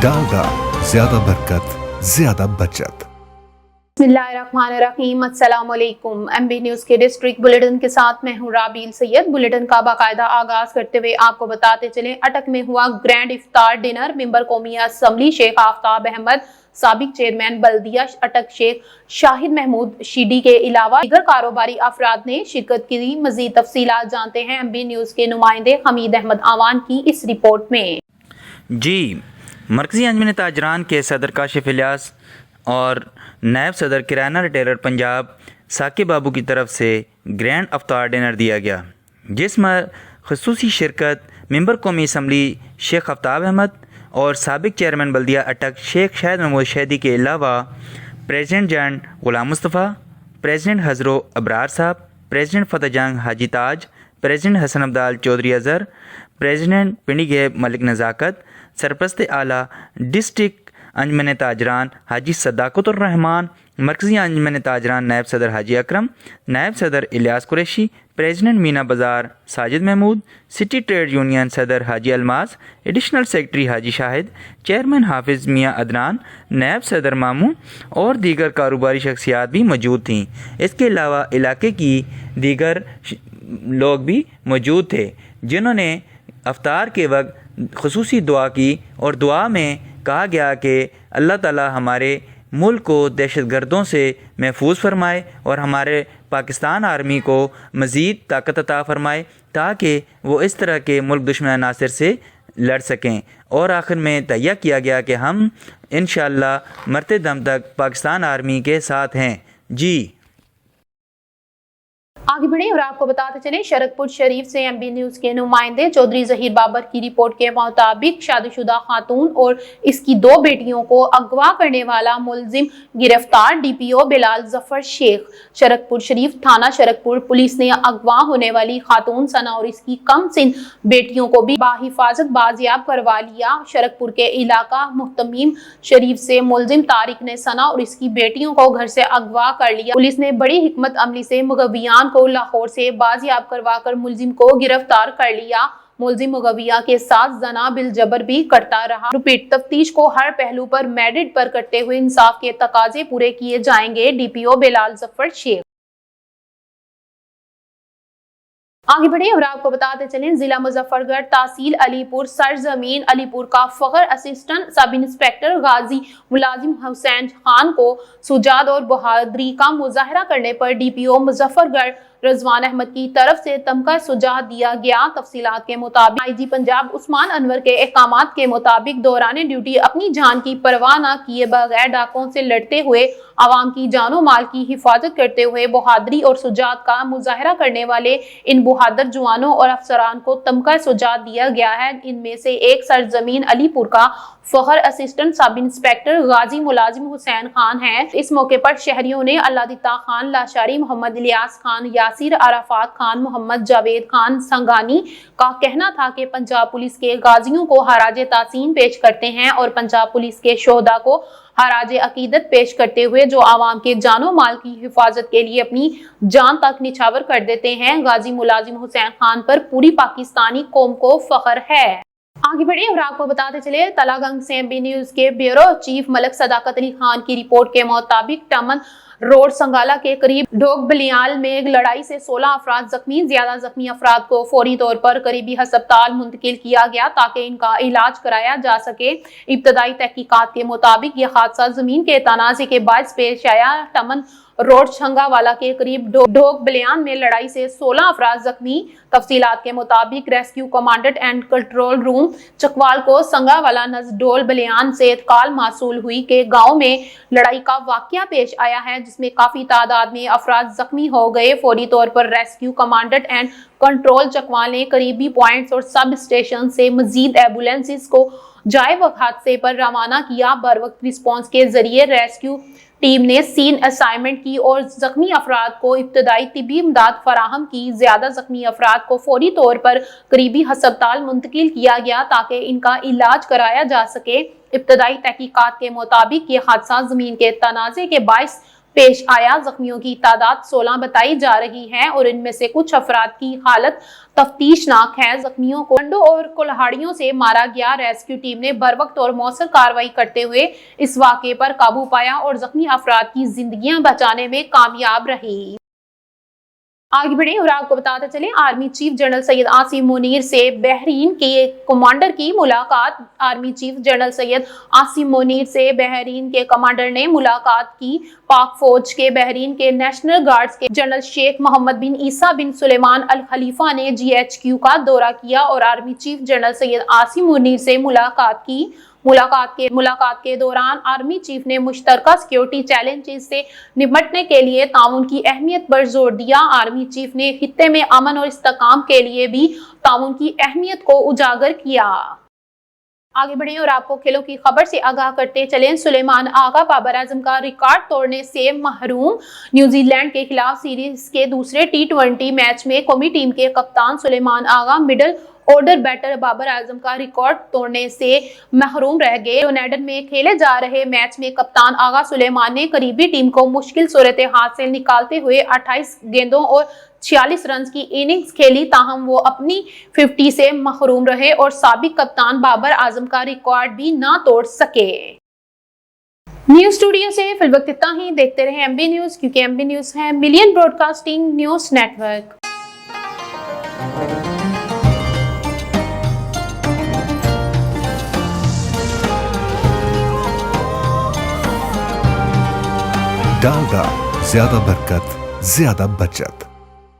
डालडा, ज्यादा बरकत, ज्यादा बचत। बिस्मिल्लाहिर्रहमानिर्रहीम, अस्सलाम वालेकुम। MB न्यूज़ के डिस्ट्रिक्ट बुलेटिन के साथ मैं हूँ राबील सैयद। बुलेटिन का बाकायदा आगाज करते हुए आपको बताते चले, अटक में हुआ ग्रैंड इफ्तार डिनर। मेंबर कौमी असम्बली शेख आफ्ताब अहमद, साबिक चेयरमैन बल्दिया अटक शेख शाहिद महमूद शीडी के अलावा दीगर कारोबारी अफराद ने शिरकत की। मजीद तफसीलात जानते हैं MB न्यूज़ के नुमाइंदे हमीद अहमद आवान की इस रिपोर्ट में। जी, मरकज़ी अंजुमन ताजरान के सदर काशिफ इलियास और नायब सदर किराना रिटेलर पंजाब साकिब बाबू की तरफ से ग्रैंड अफ्तार डिनर दिया गया, जिसमें खसूसी शिरकत मेंबर कौमी असम्बली शेख आफ्ताब अहमद और साबिक चेयरमैन बल्दिया अटक शेख शाहिद महमूद शहीदी के अलावा प्रेसिडेंट जनरल गुलाम मुस्तफ़ा, प्रेसिडेंट हज़रो अबरार साहब, प्रेसिडेंट फ़तेह जंग हाजी ताज, प्रेसिडेंट हसन अब्दाल चौधरी अज़हर, प्रेसिडेंट पिंडी गेब मलिक नज़ाकत, सरपरस्त आला डिस्ट्रिक्ट अंजुमन ताजरान हाजी सदाकतुर रहमान, मरकज़ी अंजुमन ताजरान नायब सदर हाजी अकरम, नायब सदर Ilyas Qureshi, president Meena Bazaar Sajid Mahmood, city trade union सदर Haji Almas, additional secretary Haji Shahid, chairman Hafiz Mian Adnan, नायब सदर मामू और दीगर कारोबारी शख्सियात भी मौजूद थीं। इसके अलावा इलाके की दीगर लोग भी मौजूद थे, जिन्होंने अफ्तार के वक्त खुसूसी दुआ की और दुआ में कहा गया कि अल्लाह ताला हमारे मुल्क को दहशतगर्दों से महफूज फरमाए और हमारे पाकिस्तान आर्मी को मज़ीद ताकत अता फरमाए ताकि वो इस तरह के मुल्क दुश्मन अनासर से लड़ सकें। और आखिर में तैयार किया गया कि हम इंशाअल्लाह मरते दम तक पाकिस्तान आर्मी के साथ हैं। जी आगे बढ़े और आपको बताते चले, शरकपुर शरीफ से MB न्यूज़ के नुमाइंदे चौधरी जहीर बाबर की रिपोर्ट के मुताबिक शादीशुदा खातून और इसकी 2 बेटियों को अगवा करने वाला मुलजिम गिरफ्तार। DPO बिलाल जफर शेख। शरकपुर शरीफ थाना शरकपुर पुलिस ने अगवा होने वाली खातून सना और इसकी कम सिन बेटियों को भी बाहिफाजत बाजियाब करवा लिया। शरकपुर के इलाका मुहतमीम शरीफ से मुलजिम तारिक ने सना और इसकी बेटियों को घर से अगवा कर लिया। पुलिस ने बड़ी हिकमत अमली से मुगवियान को लाहौर से बाजियाब करवाकर मुलजिम को गिरफ्तार कर लिया। मुलजिम मुगविया के साथ जना बिल जबर भी करता रहा। रिपीट तफ्तीश को हर पहलू पर मेरिट पर करते हुए इंसाफ के तकाजे पूरे किए जाएंगे। DPO बिलाल जफर शेख। आगे बढ़े और आपको बताते चलें, जिला मुजफ्फरगढ़ तहसील अलीपुर सरजमीन अलीपुर का फखर असिस्टेंट सब इंस्पेक्टर गाजी मुलाजिम हुसैन खान को सुजाद और बहादुरी का मुजाहरा करने पर DPO मुजफ्फरगढ़ रजवान अहमद की तरफ से तमगा सुजाह दिया गया। तफसीलात के मुताबिक IG पंजाब उस्मान अनवर के अहकामात के मुताबिक दौरान ड्यूटी अपनी जान की परवाह न किए बगैर डाकों से लड़ते हुए आवाम की जानो माल की हिफाजत करते हुए बहादुरी और सुजात का मुजाहरा करने वाले इन बहादुर जवानों और अफसरान को तमगा सुजात दिया गया है। इनमें से एक सरजमीन अलीपुर का फखर असिस्टेंट सब इंस्पेक्टर गाजी मुलाजिम हुसैन खान है। इस मौके पर शहरियों ने अल्लादिता खान लाशारी, मोहम्मद इलियास खान, यासिर अराफात खान, मोहम्मद जावेद खान संगानी का कहना था कि पंजाब पुलिस के गाजियों को हराज तासीन पेश करते हैं और पंजाब पुलिस के शोहदा को हराज अकीदत पेश करते हुए जो आवाम के जानो माल की हिफाजत के लिए अपनी जान तक निछावर कर देते हैं। गाजी मुलाजिम हुसैन खान पर पूरी पाकिस्तानी कौम को फख्र है। आगे बढ़े और आपको बताते चले, तलागंग से MB न्यूज़ के ब्यूरो चीफ मलक सदाकत अली खान की रिपोर्ट के मुताबिक टमन रोड संगाला के करीब ढोक बलियाल में एक लड़ाई से 16 अफराद जख्मी। ज्यादा जख्मी अफराद को फौरी तौर पर करीबी अस्पताल मुंतकिल किया गया ताकि इनका इलाज कराया जा सके। इब्तदाई तहकीकात के मुताबिक यह हादसा जमीन के तनाज़े के बायस पेश आया। टमन रोड छंगावाला के करीब ढोक बलियान में लड़ाई से 16 अफराद जख्मी। तफसीलात के मुताबिक rescue commandant and control room Chakwal को संगावाला नजडोल बलियान से इत्काल मासूल हुई कि गांव में लड़ाई का वाकया पेश आया है, जिसमें काफी तादाद में अफराद जख्मी हो गए। फौरी तौर पर rescue commandant and control Chakwal ने करीबी पॉइंट्स और सब स्टेशन से मजीद एम्बुलेंसेस को जाए वक्त हादसे पर रवाना किया। बर वक्त रिस्पॉन्स के जरिए रेस्क्यू टीम ने सीन असाइनमेंट की और जख्मी अफराद को इब्तदाई तिब्बी इमदाद फराहम की। ज्यादा जख्मी अफराद को फौरी तौर पर करीबी अस्पताल मुंतकिल किया गया ताकि इनका इलाज कराया जा सके। इब्तदाई तहकीकात के मुताबिक ये हादसा जमीन के तनाज़े के बायस پیش آیا۔ زخمیوں کی تعداد 16 بتائی جا رہی ہے اور ان میں سے کچھ افراد کی حالت تفتیشناک ہے۔ زخمیوں کو ڈنڈوں اور کلہاڑیوں سے مارا گیا۔ ریسکیو ٹیم نے بروقت اور مؤثر کارروائی کرتے ہوئے اس واقعے پر قابو پایا اور زخمی افراد کی زندگیاں بچانے میں کامیاب رہی۔ آگے بڑھیں اور آپ کو بتاتے چلیں، army chief general Syed Asim Munir سے بحرین کے کمانڈر کی ملاقات۔ Army chief general Syed Asim Munir سے بحرین کے کمانڈر نے ملاقات کی۔ پاک فوج کے بحرین کے نیشنل گارڈز کے جنرل شیخ محمد بن عیسیٰ بن سلیمان الخلیفہ نے GHQ کا دورہ کیا اور army chief general Syed Asim Munir سے ملاقات کی۔ ملاقات کے دوران آرمی چیف نے مشترکہ سیکیورٹی چیلنجز سے نمٹنے کے لیے تعاون کی اہمیت پر زور دیا۔ آرمی چیف نے خطے میں امن اور استحکام کے لیے بھی تعاون کی اہمیت کو اجاگر کیا۔ آگے بڑھیں اور آپ کو کھیلوں کی خبر سے آگاہ کرتے چلیں۔ سلیمان آغا بابر اعظم کا ریکارڈ توڑنے سے محروم۔ نیوزی لینڈ کے خلاف سیریز کے دوسرے T20 میچ میں قومی ٹیم کے کپتان سلیمان آغا middle order better Babar Azam کا ریکارڈ توڑنے سے محروم رہ گئے۔ ڈنیڈن میں کھیلے جا رہے میچ میں کپتان آغا سلیمان نے قریبی ٹیم کو مشکل صورتحال سے نکالتے ہوئے 28 گیندوں اور 46 رنز کی اننگز کھیلی، تاہم وہ اپنی 50 سے محروم رہے اور سابق کپتان بابر اعظم کا ریکارڈ بھی نہ توڑ سکے۔ نیوز اسٹوڈیو سے فی الوقت اتنا ہی۔ دیکھتے رہیں MB نیوز، کیونکہ MB نیوز ہے million broadcasting news network. Dalda, زیادہ برکت، زیادہ بچت۔